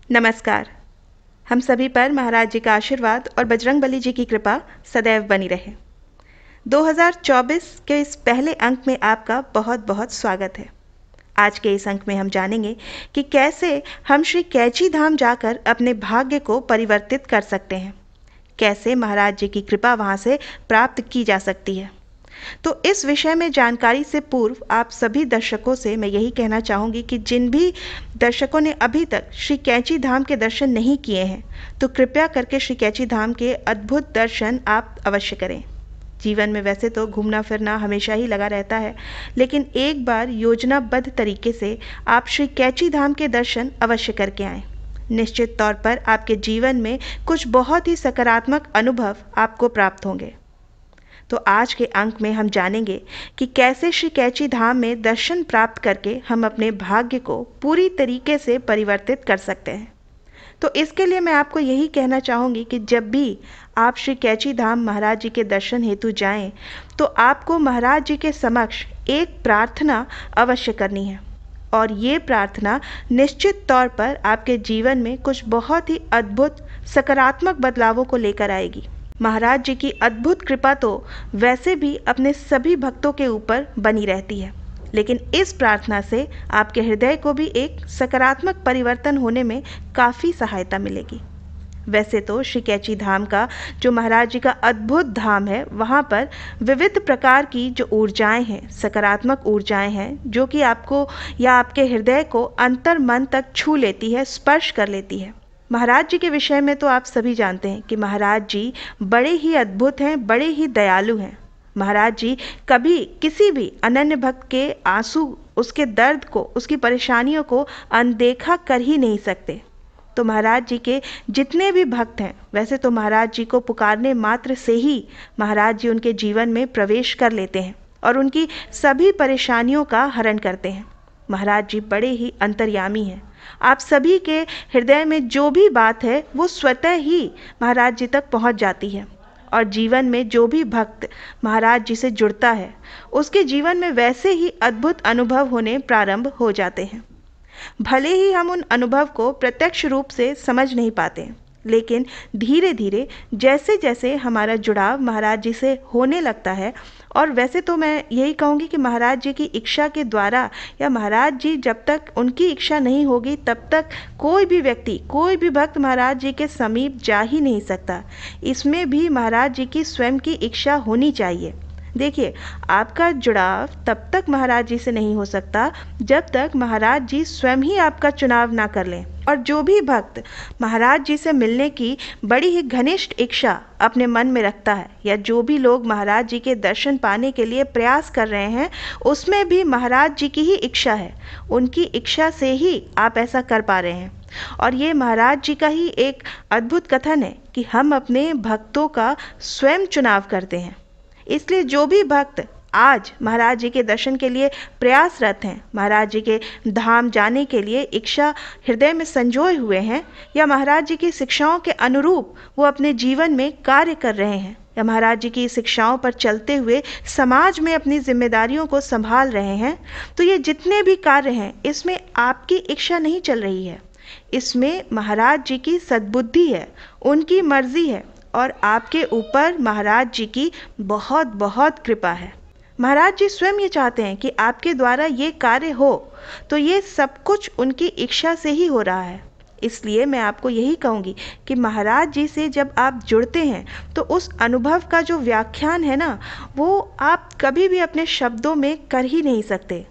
नमस्कार। हम सभी पर महाराज जी का आशीर्वाद और बजरंगबली जी की कृपा सदैव बनी रहे। 2024 के इस पहले अंक में आपका बहुत बहुत स्वागत है। आज के इस अंक में हम जानेंगे कि कैसे हम श्री कैची धाम जाकर अपने भाग्य को परिवर्तित कर सकते हैं, कैसे महाराज जी की कृपा वहाँ से प्राप्त की जा सकती है। तो इस विषय में जानकारी से पूर्व आप सभी दर्शकों से मैं यही कहना चाहूँगी कि जिन भी दर्शकों ने अभी तक श्री कैची धाम के दर्शन नहीं किए हैं, तो कृपया करके श्री कैची धाम के अद्भुत दर्शन आप अवश्य करें। जीवन में वैसे तो घूमना फिरना हमेशा ही लगा रहता है, लेकिन एक बार योजनाबद्ध तरीके से आप श्री कैची धाम के दर्शन अवश्य करके आएँ। निश्चित तौर पर आपके जीवन में कुछ बहुत ही सकारात्मक अनुभव आपको प्राप्त होंगे। तो आज के अंक में हम जानेंगे कि कैसे श्री कैची धाम में दर्शन प्राप्त करके हम अपने भाग्य को पूरी तरीके से परिवर्तित कर सकते हैं। तो इसके लिए मैं आपको यही कहना चाहूँगी कि जब भी आप श्री कैची धाम महाराज जी के दर्शन हेतु जाएं, तो आपको महाराज जी के समक्ष एक प्रार्थना अवश्य करनी है, और ये प्रार्थना निश्चित तौर पर आपके जीवन में कुछ बहुत ही अद्भुत सकारात्मक बदलावों को लेकर आएगी। महाराज जी की अद्भुत कृपा तो वैसे भी अपने सभी भक्तों के ऊपर बनी रहती है, लेकिन इस प्रार्थना से आपके हृदय को भी एक सकारात्मक परिवर्तन होने में काफ़ी सहायता मिलेगी। वैसे तो श्री कैची धाम का जो महाराज जी का अद्भुत धाम है, वहाँ पर विविध प्रकार की जो ऊर्जाएं हैं, सकारात्मक ऊर्जाएं हैं, जो कि आपको या आपके हृदय को अंतर मन तक छू लेती है, स्पर्श कर लेती है। महाराज जी के विषय में तो आप सभी जानते हैं कि महाराज जी बड़े ही अद्भुत हैं, बड़े ही दयालु हैं। महाराज जी कभी किसी भी अनन्य भक्त के आंसू, उसके दर्द को, उसकी परेशानियों को अनदेखा कर ही नहीं सकते। तो महाराज जी के जितने भी भक्त हैं, वैसे तो महाराज जी को पुकारने मात्र से ही महाराज जी उनके जीवन में प्रवेश कर लेते हैं और उनकी सभी परेशानियों का हरण करते हैं। महाराज जी बड़े ही अंतर्यामी हैं। आप सभी के हृदय में जो भी बात है वो स्वतः ही महाराज जी तक पहुंच जाती है, और जीवन में जो भी भक्त महाराज जी से जुड़ता है, उसके जीवन में वैसे ही अद्भुत अनुभव होने प्रारंभ हो जाते हैं। भले ही हम उन अनुभव को प्रत्यक्ष रूप से समझ नहीं पाते, लेकिन धीरे धीरे जैसे जैसे हमारा जुड़ाव महाराज जी से होने लगता है, और वैसे तो मैं यही कहूँगी कि महाराज जी की इच्छा के द्वारा, या महाराज जी जब तक उनकी इच्छा नहीं होगी तब तक कोई भी व्यक्ति, कोई भी भक्त महाराज जी के समीप जा ही नहीं सकता। इसमें भी महाराज जी की स्वयं की इच्छा होनी चाहिए। देखिए, आपका जुड़ाव तब तक महाराज जी से नहीं हो सकता जब तक महाराज जी स्वयं ही आपका चुनाव ना कर लें। और जो भी भक्त महाराज जी से मिलने की बड़ी ही घनिष्ठ इच्छा अपने मन में रखता है, या जो भी लोग महाराज जी के दर्शन पाने के लिए प्रयास कर रहे हैं, उसमें भी महाराज जी की ही इच्छा है। उनकी इच्छा से ही आप ऐसा कर पा रहे हैं। और ये महाराज जी का ही एक अद्भुत कथन है कि हम अपने भक्तों का स्वयं चुनाव करते हैं। इसलिए जो भी भक्त आज महाराज जी के दर्शन के लिए प्रयासरत हैं, महाराज जी के धाम जाने के लिए इच्छा हृदय में संजोए हुए हैं, या महाराज जी की शिक्षाओं के अनुरूप वो अपने जीवन में कार्य कर रहे हैं, या महाराज जी की शिक्षाओं पर चलते हुए समाज में अपनी जिम्मेदारियों को संभाल रहे हैं, तो ये जितने भी कार्य हैं, इसमें आपकी इच्छा नहीं चल रही है। इसमें महाराज जी की सद्बुद्धि है, उनकी मर्जी है, और आपके ऊपर महाराज जी की बहुत बहुत कृपा है। महाराज जी स्वयं ये चाहते हैं कि आपके द्वारा ये कार्य हो, तो ये सब कुछ उनकी इच्छा से ही हो रहा है। इसलिए मैं आपको यही कहूँगी कि महाराज जी से जब आप जुड़ते हैं, तो उस अनुभव का जो व्याख्यान है ना, वो आप कभी भी अपने शब्दों में कर ही नहीं सकते।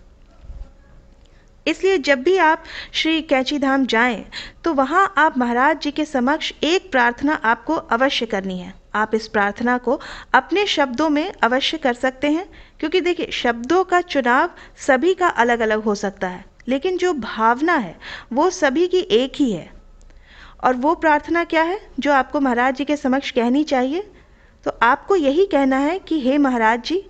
इसलिए जब भी आप श्री कैची धाम जाएं, तो वहाँ आप महाराज जी के समक्ष एक प्रार्थना आपको अवश्य करनी है। आप इस प्रार्थना को अपने शब्दों में अवश्य कर सकते हैं, क्योंकि देखिए, शब्दों का चुनाव सभी का अलग अलग हो सकता है, लेकिन जो भावना है वो सभी की एक ही है। और वो प्रार्थना क्या है जो आपको महाराज जी के समक्ष कहनी चाहिए? तो आपको यही कहना है कि हे महाराज जी,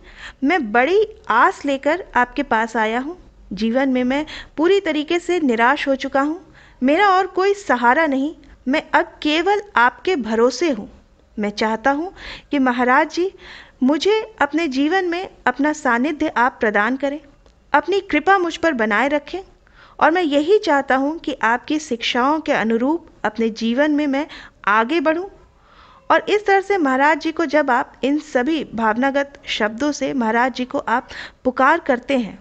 मैं बड़ी आस लेकर आपके पास आया हूँ। जीवन में मैं पूरी तरीके से निराश हो चुका हूँ। मेरा और कोई सहारा नहीं, मैं अब केवल आपके भरोसे हूँ। मैं चाहता हूँ कि महाराज जी मुझे अपने जीवन में अपना सानिध्य आप प्रदान करें, अपनी कृपा मुझ पर बनाए रखें, और मैं यही चाहता हूँ कि आपकी शिक्षाओं के अनुरूप अपने जीवन में मैं आगे बढ़ूँ। और इस तरह से महाराज जी को जब आप इन सभी भावनागत शब्दों से महाराज जी को आप पुकार करते हैं,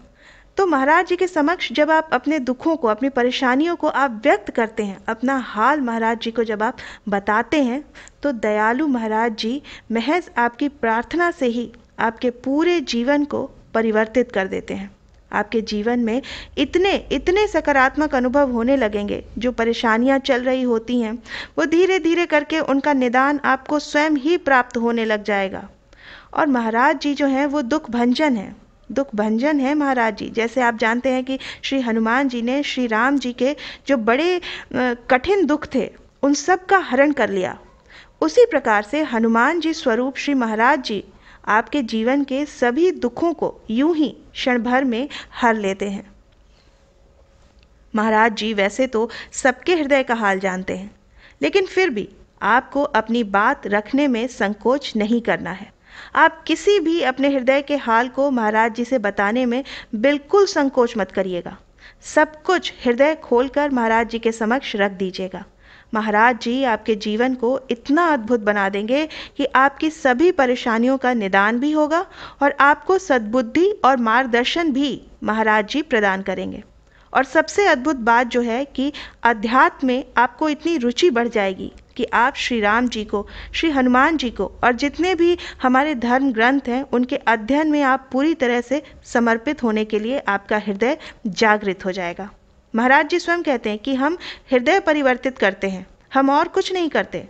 तो महाराज जी के समक्ष जब आप अपने दुखों को, अपनी परेशानियों को आप व्यक्त करते हैं, अपना हाल महाराज जी को जब आप बताते हैं, तो दयालु महाराज जी महज आपकी प्रार्थना से ही आपके पूरे जीवन को परिवर्तित कर देते हैं। आपके जीवन में इतने इतने सकारात्मक अनुभव होने लगेंगे, जो परेशानियां चल रही होती हैं वो धीरे धीरे करके उनका निदान आपको स्वयं ही प्राप्त होने लग जाएगा। और महाराज जी जो हैं वो दुख भंजन हैं, दुख भंजन है महाराज जी। जैसे आप जानते हैं कि श्री हनुमान जी ने श्री राम जी के जो बड़े कठिन दुख थे उन सब का हरण कर लिया, उसी प्रकार से हनुमान जी स्वरूप श्री महाराज जी आपके जीवन के सभी दुखों को यूं ही क्षण भर में हर लेते हैं। महाराज जी वैसे तो सबके हृदय का हाल जानते हैं, लेकिन फिर भी आपको अपनी बात रखने में संकोच नहीं करना है। आप किसी भी अपने हृदय के हाल को महाराज जी से बताने में बिल्कुल संकोच मत करिएगा। सब कुछ हृदय खोलकर महाराज जी के समक्ष रख दीजिएगा। महाराज जी आपके जीवन को इतना अद्भुत बना देंगे कि आपकी सभी परेशानियों का निदान भी होगा और आपको सद्बुद्धि और मार्गदर्शन भी महाराज जी प्रदान करेंगे। और सबसे अद्भुत बात जो है कि अध्यात्म में आपको इतनी रुचि बढ़ जाएगी कि आप श्री राम जी को, श्री हनुमान जी को और जितने भी हमारे धर्म ग्रंथ हैं उनके अध्ययन में आप पूरी तरह से समर्पित होने के लिए आपका हृदय जागृत हो जाएगा। महाराज जी स्वयं कहते हैं कि हम हृदय परिवर्तित करते हैं, हम और कुछ नहीं करते।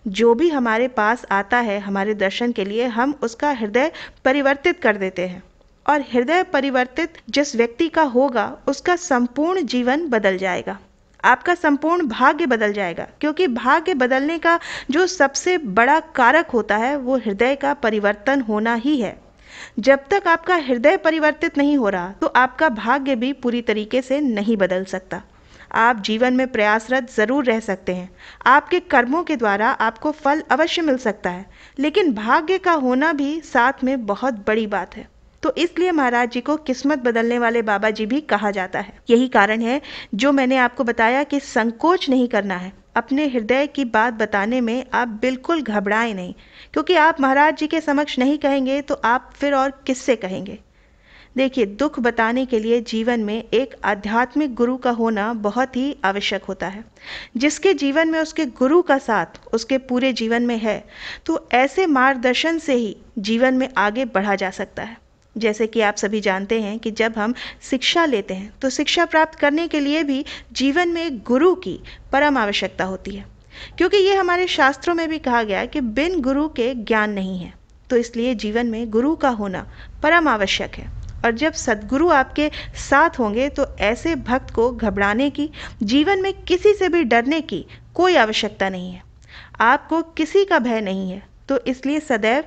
जो भी हमारे पास आता है हमारे दर्शन के लिए, हम उसका हृदय परिवर्तित कर देते हैं। और हृदय परिवर्तित जिस व्यक्ति का होगा उसका संपूर्ण जीवन बदल जाएगा, आपका संपूर्ण भाग्य बदल जाएगा। क्योंकि भाग्य बदलने का जो सबसे बड़ा कारक होता है वो हृदय का परिवर्तन होना ही है। जब तक आपका हृदय परिवर्तित नहीं हो रहा तो आपका भाग्य भी पूरी तरीके से नहीं बदल सकता। आप जीवन में प्रयासरत जरूर रह सकते हैं, आपके कर्मों के द्वारा आपको फल अवश्य मिल सकता है, लेकिन भाग्य का होना भी साथ में बहुत बड़ी बात है। तो इसलिए महाराज जी को किस्मत बदलने वाले बाबा जी भी कहा जाता है। यही कारण है जो मैंने आपको बताया कि संकोच नहीं करना है। अपने हृदय की बात बताने में आप बिल्कुल घबराएं नहीं, क्योंकि आप महाराज जी के समक्ष नहीं कहेंगे तो आप फिर और किससे कहेंगे। देखिए, दुख बताने के लिए जीवन में एक आध्यात्मिक गुरु का होना बहुत ही आवश्यक होता है। जिसके जीवन में उसके गुरु का साथ उसके पूरे जीवन में है, तो ऐसे मार्गदर्शन से ही जीवन में आगे बढ़ा जा सकता है। जैसे कि आप सभी जानते हैं कि जब हम शिक्षा लेते हैं तो शिक्षा प्राप्त करने के लिए भी जीवन में एक गुरु की परम आवश्यकता होती है, क्योंकि ये हमारे शास्त्रों में भी कहा गया है कि बिन गुरु के ज्ञान नहीं है। तो इसलिए जीवन में गुरु का होना परम आवश्यक है। और जब सद्गुरु आपके साथ होंगे तो ऐसे भक्त को घबराने की, जीवन में किसी से भी डरने की कोई आवश्यकता नहीं है। आपको किसी का भय नहीं है। तो इसलिए सदैव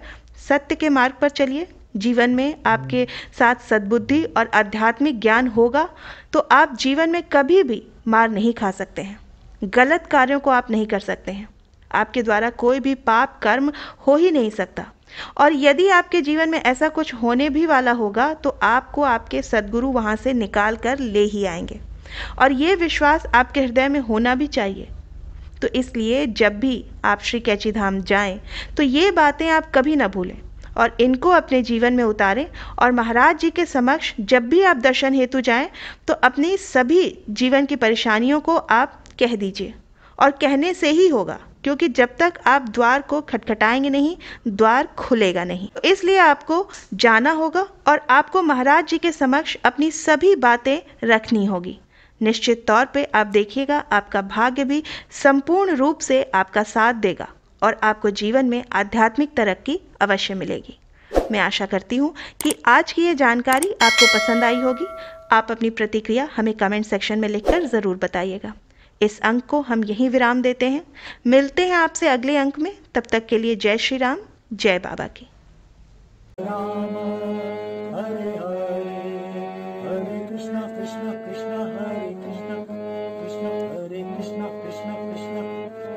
सत्य के मार्ग पर चलिए। जीवन में आपके साथ सद्बुद्धि और आध्यात्मिक ज्ञान होगा तो आप जीवन में कभी भी मार नहीं खा सकते हैं, गलत कार्यों को आप नहीं कर सकते हैं, आपके द्वारा कोई भी पाप कर्म हो ही नहीं सकता। और यदि आपके जीवन में ऐसा कुछ होने भी वाला होगा तो आपको आपके सद्गुरु वहाँ से निकाल कर ले ही आएंगे। और ये विश्वास आपके हृदय में होना भी चाहिए। तो इसलिए जब भी आप श्री कैची धाम जाएं तो ये बातें आप कभी ना भूलें और इनको अपने जीवन में उतारें। और महाराज जी के समक्ष जब भी आप दर्शन हेतु जाएं तो अपनी सभी जीवन की परेशानियों को आप कह दीजिए। और कहने से ही होगा, क्योंकि जब तक आप द्वार को खटखटाएंगे नहीं, द्वार खुलेगा नहीं। तो इसलिए आपको जाना होगा और आपको महाराज जी के समक्ष अपनी सभी बातें रखनी होगी। निश्चित तौर पे आप देखिएगा, आपका भाग्य भी संपूर्ण रूप से आपका साथ देगा और आपको जीवन में आध्यात्मिक तरक्की अवश्य मिलेगी। मैं आशा करती हूँ कि आज की ये जानकारी आपको पसंद आई होगी। आप अपनी प्रतिक्रिया हमें कमेंट सेक्शन में लिखकर ज़रूर बताइएगा। इस अंक को हम यहीं विराम देते हैं। मिलते हैं आपसे अगले अंक में। तब तक के लिए जय श्री राम, जय बाबा की। राम हरे हरे हरे कृष्णा कृष्णा कृष्णा हरे कृष्णा कृष्णा हरे कृष्णा कृष्णा कृष्णा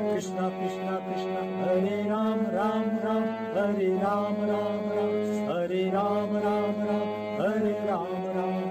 कृष्णा कृष्णा कृष्णा हरे राम राम राम हरे राम राम राम हरे राम राम राम हरे राम राम